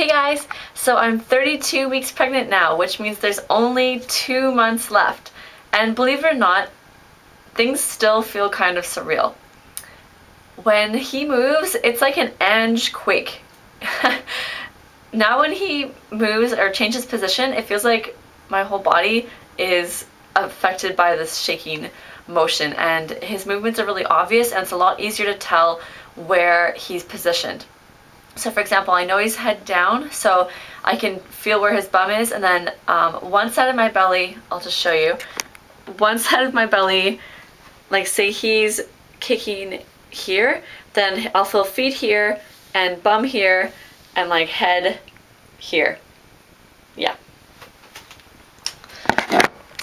Hey guys, so I'm 32 weeks pregnant now, which means there's only 2 months left. And believe it or not, things still feel kind of surreal. When he moves, it's like an Ange quake. Now when he moves or changes position, it feels like my whole body is affected by this shaking motion, and his movements are really obvious, and it's a lot easier to tell where he's positioned. So for example, I know he's head down, so I can feel where his bum is, and then one side of my belly, I'll just show you, one side of my belly, like say he's kicking here, then I'll feel feet here, and bum here, and like head here. Yeah.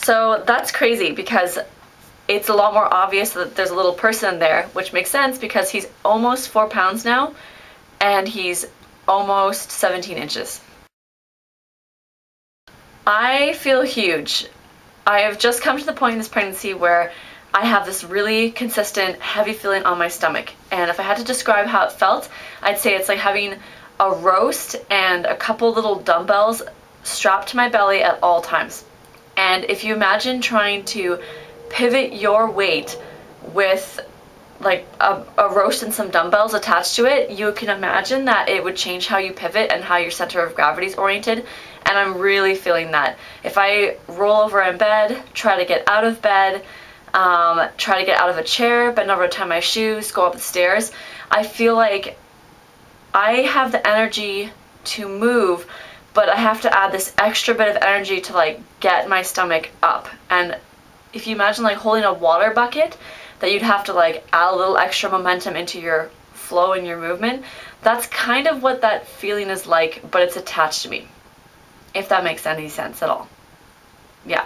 So that's crazy because it's a lot more obvious that there's a little person there, which makes sense because he's almost 4 pounds now, and he's almost 17 inches. I feel huge. I have just come to the point in this pregnancy where I have this really consistent, heavy feeling on my stomach. And if I had to describe how it felt, I'd say it's like having a roast and a couple little dumbbells strapped to my belly at all times. And if you imagine trying to pivot your weight with like a roast and some dumbbells attached to it, you can imagine that it would change how you pivot and how your center of gravity is oriented. And I'm really feeling that. If I roll over in bed, try to get out of bed, try to get out of a chair, bend over to tie my shoes, go up the stairs, I feel like I have the energy to move, but I have to add this extra bit of energy to like get my stomach up. And if you imagine like holding a water bucket, that you'd have to like add a little extra momentum into your flow and your movement, that's kind of what that feeling is like, but it's attached to me, if that makes any sense at all. Yeah.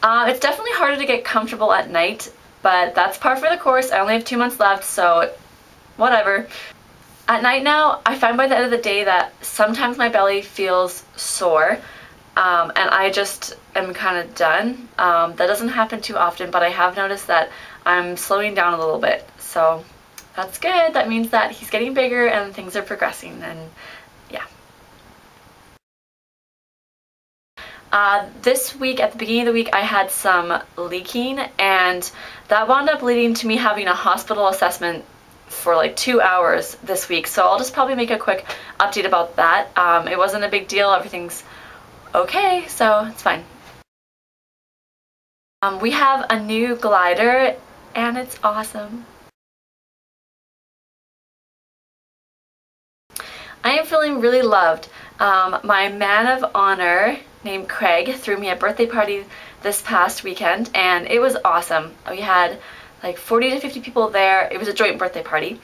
It's definitely harder to get comfortable at night, but that's par for the course. I only have 2 months left, so whatever. At night now, I find by the end of the day that sometimes my belly feels sore, and I just am kind of done. That doesn't happen too often, but I have noticed that I'm slowing down a little bit, so that's good. That means that he's getting bigger and things are progressing, and yeah. This week, at the beginning of the week, I had some leaking, and that wound up leading to me having a hospital assessment for like 2 hours this week, so I'll just probably make a quick update about that. It wasn't a big deal, everything's okay, so it's fine. We have a new glider, and it's awesome. I am feeling really loved. My man of honor named Craig threw me a birthday party this past weekend, and it was awesome. We had like 40 to 50 people there. It was a joint birthday party,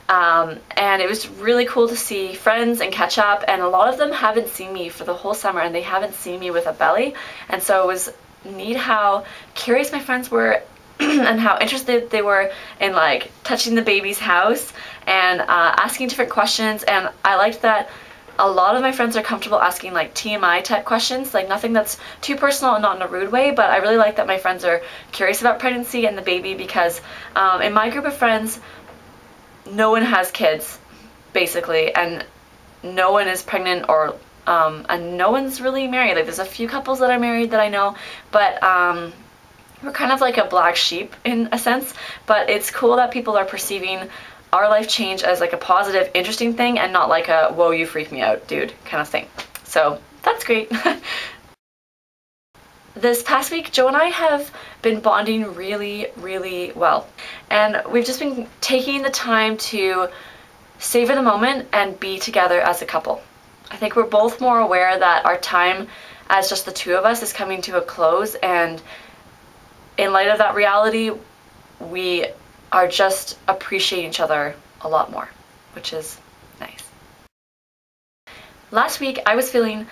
and it was really cool to see friends and catch up, and a lot of them haven't seen me for the whole summer, and they haven't seen me with a belly, and so it was neat how curious my friends were and how interested they were in like touching the baby's house and asking different questions. And I liked that a lot of my friends are comfortable asking like TMI type questions, like nothing that's too personal and not in a rude way, but I really like that my friends are curious about pregnancy and the baby, because in my group of friends, no one has kids, basically, and no one is pregnant, or and no one's really married. Like there's a few couples that are married that I know, but we're kind of like a black sheep in a sense, but it's cool that people are perceiving our life change as like a positive, interesting thing, and not like a whoa, you freak me out, dude, kind of thing. So that's great. This past week, Joe and I have been bonding really, really well, and we've just been taking the time to savor the moment and be together as a couple. I think we're both more aware that our time as just the two of us is coming to a close, and in light of that reality, we are just appreciating each other a lot more, which is nice. Last week, I was feeling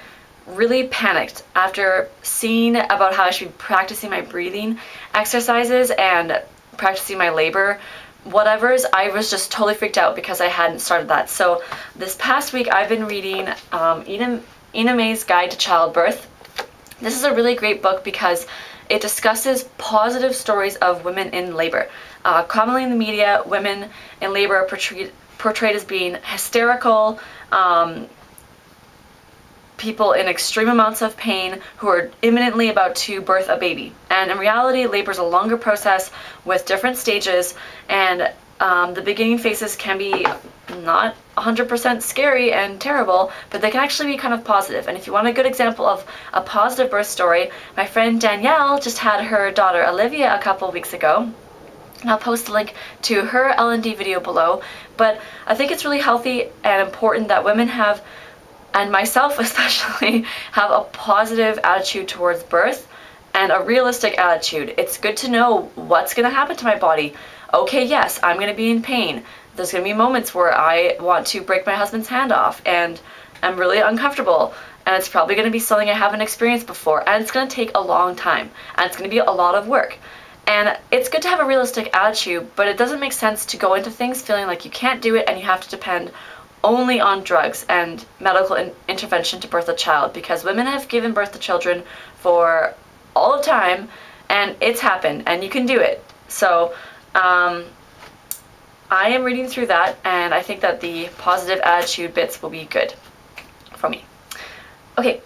really panicked after seeing about how I should be practicing my breathing exercises and practicing my labor whatevers. I was just totally freaked out because I hadn't started that. So this past week, I've been reading Ina May's Guide to Childbirth. This is a really great book because it discusses positive stories of women in labor. Commonly in the media, women in labor are portrayed as being hysterical, people in extreme amounts of pain who are imminently about to birth a baby. And in reality, labor is a longer process with different stages, and the beginning phases can be not 100% scary and terrible, but they can actually be kind of positive. And if you want a good example of a positive birth story, my friend Danielle just had her daughter Olivia a couple weeks ago. I'll post a link to her L&D video below, but I think it's really healthy and important that women have, and myself especially, have a positive attitude towards birth and a realistic attitude. It's good to know what's going to happen to my body. Okay, yes, I'm going to be in pain. There's going to be moments where I want to break my husband's hand off and I'm really uncomfortable, and it's probably going to be something I haven't experienced before, and it's going to take a long time, and it's going to be a lot of work. And it's good to have a realistic attitude, but it doesn't make sense to go into things feeling like you can't do it and you have to depend only on drugs and medical intervention to birth a child, because women have given birth to children for all the time, and it's happened, and you can do it. So I am reading through that, and I think that the positive attitude bits will be good for me. Okay.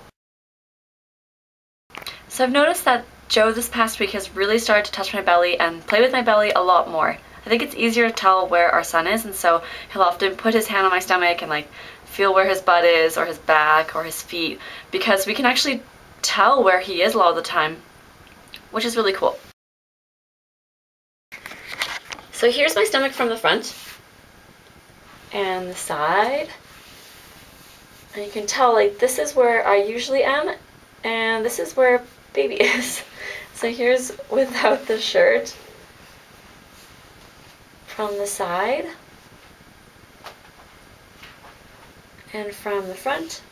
So I've noticed that Joe this past week has really started to touch my belly and play with my belly a lot more. I think it's easier to tell where our son is, and so he'll often put his hand on my stomach and like feel where his butt is or his back or his feet, because we can actually tell where he is a lot of the time, which is really cool. So here's my stomach from the front and the side, and you can tell like this is where I usually am and this is where baby is. So here's without the shirt from the side and from the front.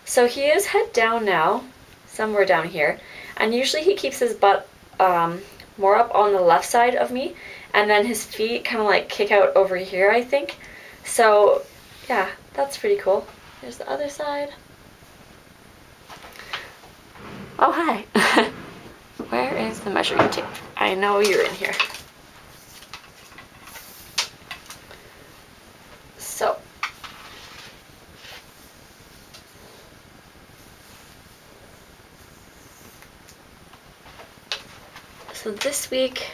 So he is head down now, somewhere down here, and usually he keeps his butt more up on the left side of me, and then his feet kind of like kick out over here, I think. So yeah, that's pretty cool. There's the other side. Oh, hi. Where is the measuring tape? I know you're in here. So this week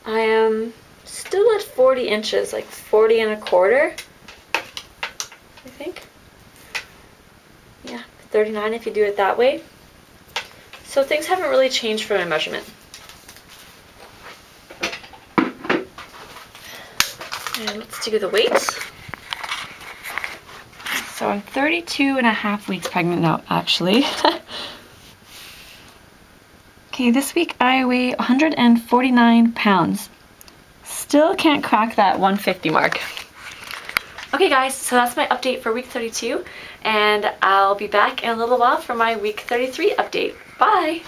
I am still at 40 inches, like 40 and a quarter, I think. Yeah, 39 if you do it that way. So things haven't really changed for my measurement. And let's do the weights. So I'm 32 and a half weeks pregnant now, actually. Okay, this week I weigh 149 pounds. Still can't crack that 150 mark. Okay guys, so that's my update for week 32, and I'll be back in a little while for my week 33 update. Bye!